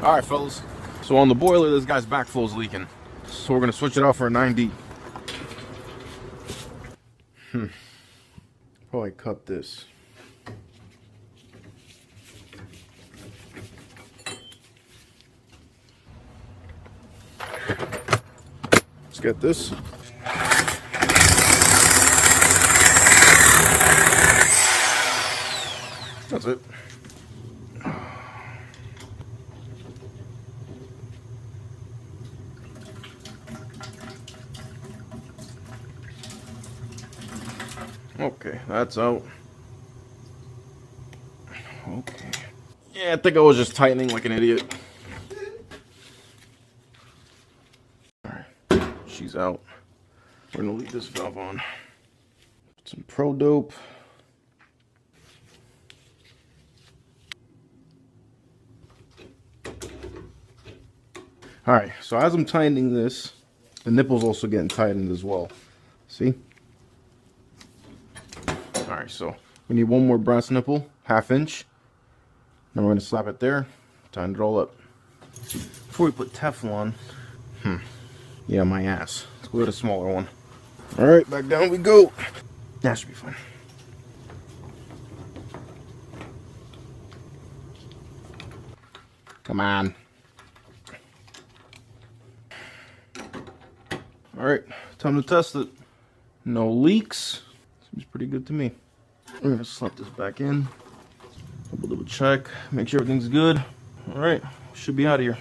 All right, fellas. So on the boiler, this guy's backflow's leaking. So we're gonna switch it out for a 9D. Probably cut this. Let's get this. That's it. Okay, that's out. Okay. Yeah, I think I was just tightening like an idiot. Alright, she's out. We're gonna leave this valve on. Put some Pro Dope. Alright, so as I'm tightening this, the nipple's also getting tightened as well. See? Alright, so we need one more brass nipple, 1/2 inch. Then we're going to slap it there, tighten it all up. Before we put Teflon, yeah, my ass. Let's go with a smaller one. Alright, back down we go. That should be fine. Come on. Alright, time to test it. No leaks. Seems pretty good to me. We're gonna slap this back in. Double check, make sure everything's good. Alright, should be out of here.